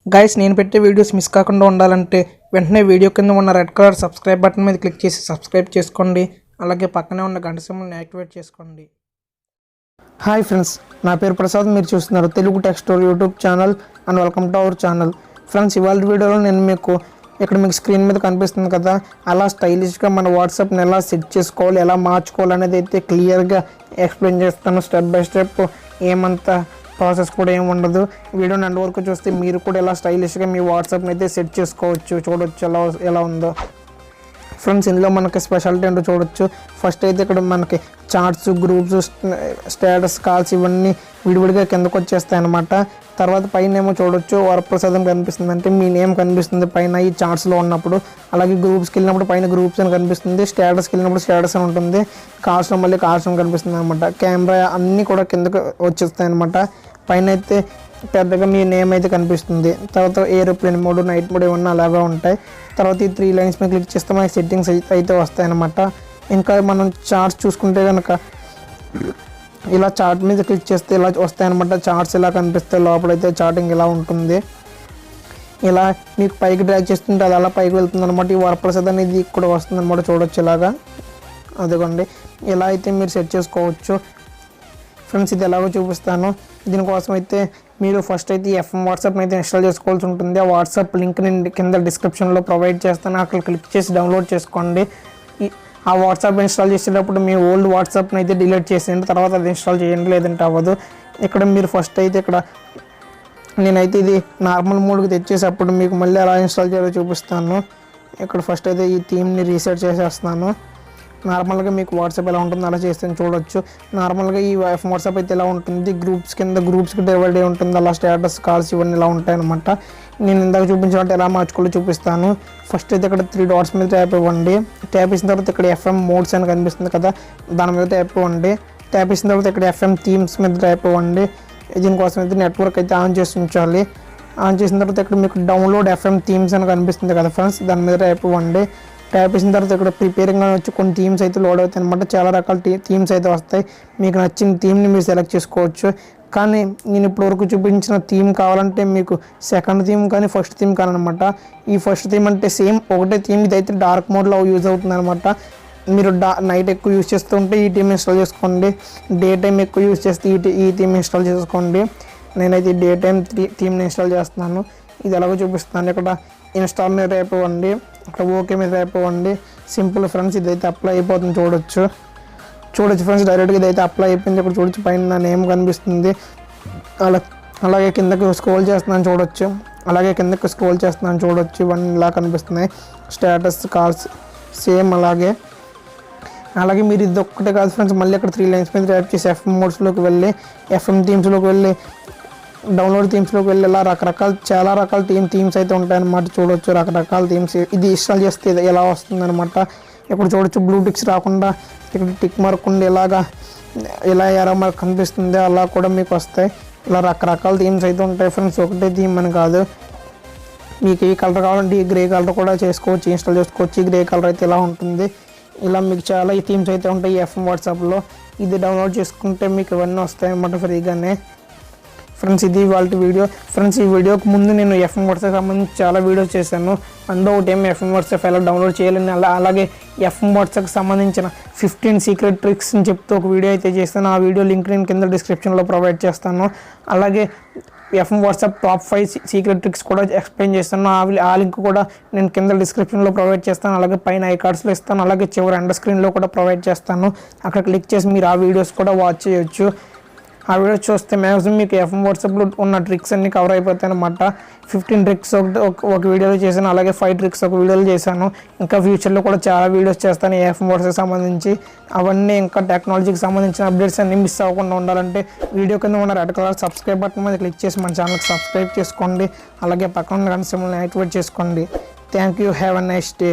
Guys నేను పెట్టే videos miss కాకుండా ఉండాలంటే వెంటనే వీడియో కింద ఉన్న రెడ్ కలర్ సబ్స్క్రైబ్ బటన్ మీద క్లిక్ చేసి సబ్స్క్రైబ్ చేసుకోండి. అలాగే పక్కనే ఉన్న గంట సింబల్ని యాక్టివేట్ చేసుకోండి. హాయ్ ఫ్రెండ్స్, నా పేరు ప్రసాద్. మీరు చూస్తున్నారు Telugu text story YouTube channel and welcome to our channel. Friends, ఇవాళ వీడియోలో నేను మీకు మీకు స్క్రీన్ మీద కనిపిస్తుంది కదా, అలా స్టైలిష్గా మన వాట్సాప్ని ఎలా సెట్ చేసుకోవాలి, ఎలా మార్చుకోవాలి అనేది అయితే క్లియర్గా ఎక్స్ప్లెయిన్ చేస్తాను. స్టెప్ బై స్టెప్, ఏమంతా ప్రాసెస్ కూడా ఏమి ఉండదు. వీడియోని ఎండ్ వరకు చూస్తే మీరు కూడా ఎలా స్టైలిష్గా మీ వాట్సాప్ని అయితే సెట్ చేసుకోవచ్చు. చూడొచ్చు ఎలా ఉందో. ఫ్రెండ్స్, ఇందులో మనకి స్పెషాలిటీ ఏంటో చూడొచ్చు. ఫస్ట్ అయితే ఇక్కడ మనకి చార్ట్స్, గ్రూప్స్, స్టేటస్, కాల్స్ ఇవన్నీ విడివిడిగా కిందకు వచ్చేస్తాయి అన్నమాట. తర్వాత పైన ఏమో చూడొచ్చు వరప్రసాదం కనిపిస్తుంది, అంటే మీ నేమ్ కనిపిస్తుంది పైన ఈ చార్ట్స్లో ఉన్నప్పుడు. అలాగే గ్రూప్స్కి వెళ్ళినప్పుడు పైన గ్రూప్స్ అని కనిపిస్తుంది, స్టేటస్కి వెళ్ళినప్పుడు స్టేటస్ అని ఉంటుంది, కార్డ్స్లో మళ్ళీ కార్డ్స్ అని కనిపిస్తుంది అనమాట. కెమెరా అన్నీ కూడా కిందకు వచ్చేస్తాయి అనమాట. పైన అయితే పెద్దగా మీ నేమ్ అయితే కనిపిస్తుంది. తర్వాత ఏరోప్లేన్ మోడ్, నైట్ మోడ్ ఇవన్నీ అలాగా ఉంటాయి. తర్వాత ఈ 3 లైన్స్ మీద క్లిక్ చేస్తే మనకి సెట్టింగ్స్ అయితే వస్తాయన్నమాట. ఇంకా మనం చార్ట్స్ చూసుకుంటే కనుక ఇలా చార్ట్ మీద క్లిక్ చేస్తే ఇలా వస్తాయన్నమాట. చార్ట్స్ ఇలా కనిపిస్తాయి, లోపలైతే చార్టింగ్ ఇలా ఉంటుంది. ఇలా మీకు పైకి డ్రాగ్ చేస్తుంటే అది అలా పైకి వెళ్తుంది అనమాట. ఈ వరప్రసాద్ అనేది ఇక్కడ వస్తుంది అనమాట. చూడొచ్చు ఇలాగా, అదిగోండి. ఇలా అయితే మీరు సెట్ చేసుకోవచ్చు. ఫ్రెండ్స్, ఇది ఎలాగో చూపిస్తాను. దీనికోసం అయితే మీరు ఫస్ట్ అయితే ఈ ఎఫ్ఎం వాట్సాప్ని అయితే ఇన్స్టాల్ చేసుకోవాల్సి ఉంటుంది. ఆ వాట్సాప్ లింక్ నేను కింద డిస్క్రిప్షన్లో ప్రొవైడ్ చేస్తాను. అక్కడ క్లిక్ చేసి డౌన్లోడ్ చేసుకోండి. ఆ వాట్సాప్ ఇన్స్టాల్ చేసేటప్పుడు మీ ఓల్డ్ వాట్సాప్ని అయితే డిలీట్ చేసేయండి, తర్వాత అది ఇన్స్టాల్ చేయండి, లేదంటే అవ్వదు. ఇక్కడ మీరు ఫస్ట్ అయితే నేనైతే ఇది నార్మల్ మోడ్కి తెచ్చేటప్పుడు మీకు మళ్ళీ ఎలా ఇన్స్టాల్ చేయాలో చూపిస్తాను. ఇక్కడ ఫస్ట్ అయితే ఈ థీమ్ని రీసెట్ చేసేస్తున్నాను. నార్మల్గా మీకు వాట్సాప్ ఎలా ఉంటుందో అలా చేస్తే చూడొచ్చు. నార్మల్గా ఈ వాట్సాప్ అయితే ఎలా ఉంటుంది, గ్రూప్స్ కింద గ్రూప్స్కి డివైడ్ అయి ఉంటుంది. అలా స్టేటస్, కాల్స్ ఇవన్నీ ఇలా ఉంటాయన్నమాట. నేను ఇందాక చూపించినట్టు ఎలా మార్చుకోవాలో చూపిస్తాను. ఫస్ట్ అయితే ఇక్కడ 3 డాట్స్ మీద ట్యాప్ ఇవ్వండి. ట్యాప్ ఇచ్చిన తర్వాత ఇక్కడ ఎఫ్ఎం మోడ్స్ అని కనిపిస్తుంది కదా, దాని మీద ట్యాప్ ఇవ్వండి. ట్యాప్ ఇచ్చిన తర్వాత ఇక్కడ ఎఫ్ఎం థీమ్స్ మీద ట్యాప్ ఇవ్వండి. దీనికోసం అయితే నెట్వర్క్ అయితే ఆన్ చేసి ఉంచాలి. ఆన్ చేసిన తర్వాత ఇక్కడ మీకు డౌన్లోడ్ ఎఫ్ఎం థీమ్స్ అని కనిపిస్తుంది కదా ఫ్రెండ్స్, దాని మీద ట్యాప్ ఇవ్వండి. ట్యాప్ చేసిన తర్వాత ఇక్కడ ప్రిపేరింగ్ అని వచ్చి కొన్ని థీమ్స్ అయితే లోడ్ అవుతాయి అనమాట. చాలా రకాల థీమ్స్ అయితే వస్తాయి. మీకు నచ్చిన థీమ్ని మీరు సెలెక్ట్ చేసుకోవచ్చు. కానీ నేను ఇప్పటివరకు చూపించిన థీమ్ కావాలంటే మీకు సెకండ్ థీమ్ కానీ ఫస్ట్ థీమ్ కానమాట. ఈ ఫస్ట్ థీమ్ అంటే సేమ్ ఒకటే థీమ్, ఇదైతే డార్క్ మోడ్లో యూజ్ అవుతుంది అనమాట. మీరు నైట్ ఎక్కువ యూజ్ చేస్తూ ఉంటే ఈ థీమ్ ఇన్స్టాల్ చేసుకోండి, డే టైం ఎక్కువ యూజ్ చేస్తే ఈ థీమ్ ఇన్స్టాల్ చేసుకోండి. నేనైతే డే టైం థీమ్ని ఇన్స్టాల్ చేస్తున్నాను. ఇది ఎలాగో చూపిస్తున్నాను. ఇక్కడ ఇన్స్టాల్ మీద రేపు ఇవ్వండి, ఇక్కడ ఓకే మీద రేపు ఇవ్వండి. సింపుల్ ఫ్రెండ్స్, ఇదైతే అప్లై అయిపోతుంది. చూడొచ్చు ఫ్రెండ్స్, డైరెక్ట్గా ఇదైతే అప్లై అయిపోయింది. ఇక్కడ చూడొచ్చు పైన నా నేమ్ కనిపిస్తుంది. అలాగే కిందకి స్క్రోల్ చేస్తున్నాను చూడొచ్చు. ఇవన్నీ ఇలా కనిపిస్తున్నాయి. స్టేటస్, కాల్స్ సేమ్ అలాగే మీరు ఇది ఒక్కటే కాదు ఫ్రెండ్స్, మళ్ళీ అక్కడ 3 లైన్స్ మీద ట్యాప్ చేసి ఎఫ్ఎం మోడ్స్లోకి వెళ్ళి, ఎఫ్ఎం థీమ్స్లోకి వెళ్ళి, డౌన్లోడ్ థీమ్స్లోకి వెళ్ళి ఇలా చాలా రకాల థీమ్స్ అయితే ఉంటాయన్నమాట. చూడొచ్చు రకరకాల థీమ్స్. ఇది ఇన్స్టాల్ చేస్తే ఎలా వస్తుందన్నమాట. ఇప్పుడు చూడొచ్చు బ్లూ టిక్స్ రాకుండా ఇక్కడ టిక్ మార్క్ ఉండి ఇలా ఎరా మార్క్ కనిపిస్తుంది, అలా కూడా మీకు వస్తాయి. ఇలా రకరకాల థీమ్స్ అయితే ఉంటాయి ఫ్రెండ్స్, ఒకటే థీమ్ అని కాదు. మీకు ఈ కలర్ కావాలంటే ఈ గ్రే కలర్ కూడా చేసుకోవచ్చు, ఇన్స్టాల్ చేసుకోవచ్చు. ఈ గ్రే కలర్ అయితే ఇలా ఉంటుంది. ఇలా మీకు చాలా ఈ థీమ్స్ అయితే ఉంటాయి ఈ ఎఫ్ఎం వాట్సాప్లో. ఇది డౌన్లోడ్ చేసుకుంటే మీకు ఇవన్నీ వస్తాయి అన్నమాట ఫ్రీగానే. ఫ్రెండ్స్, ఇది వాళ్ళ వీడియో. ఫ్రెండ్స్, ఈ వీడియోకి ముందు నేను ఎఫ్ఎం వాట్సాప్ సంబంధించి చాలా వీడియోస్ చేశాను. అందులో ఒకటేమో ఎఫ్ఎం వాట్సాప్ ఎలా డౌన్లోడ్ చేయాలని, అలాగే ఎఫ్ఎం వాట్సాప్కి సంబంధించిన 15 సీక్రెట్ ట్రిక్స్ అని చెప్తూ ఒక వీడియో అయితే చేస్తాను. ఆ వీడియో లింక్ నేను కింద డిస్క్రిప్షన్లో ప్రొవైడ్ చేస్తాను. అలాగే FM WhatsApp top 5 secret tricks కూడా ఎక్స్ప్లెయిన్ చేస్తాను. ఆ లింక్ కూడా నేను కింద డిస్క్రిప్షన్లో ప్రొవైడ్ చేస్తాను. అలాగే పైన ఐకార్డ్స్లో ఇస్తాను. అలాగే చివరి ఎండ్ స్క్రీన్లో కూడా ప్రొవైడ్ చేస్తాను. అక్కడ క్లిక్ చేసి మీరు ఆ వీడియోస్ కూడా వాచ్ చేయొచ్చు. ఆ వీడియో చూస్తే మ్యాక్సిమం మీకు ఎఫ్ఎం వాట్సాప్లో ఉన్న ట్రిక్స్ అన్నీ కవర్ అయిపోతాయి అనమాట. 15 ట్రిక్స్ ఒక వీడియోలో చేశాను, అలాగే 5 ట్రిక్స్ ఒక వీడియోలో చేశాను. ఇంకా ఫ్యూచర్లో కూడా చాలా వీడియోస్ చేస్తాను ఈ ఎఫ్ఎం వాట్సాప్ సంబంధించి. అవన్నీ ఇంకా టెక్నాలజీకి సంబంధించిన అప్డేట్స్ అన్నీ మిస్ అవ్వకుండా ఉండాలంటే వీడియో కింద ఉన్న రెడ్ కలర్ సబ్స్క్రైబ్ బటన్ మీద క్లిక్ చేసి మన ఛానల్కి సబ్స్క్రైబ్ చేసుకోండి. అలాగే పక్కన గంట సింబల్ని యాక్టివేట్ చేసుకోండి. Thank you. Have a nice day.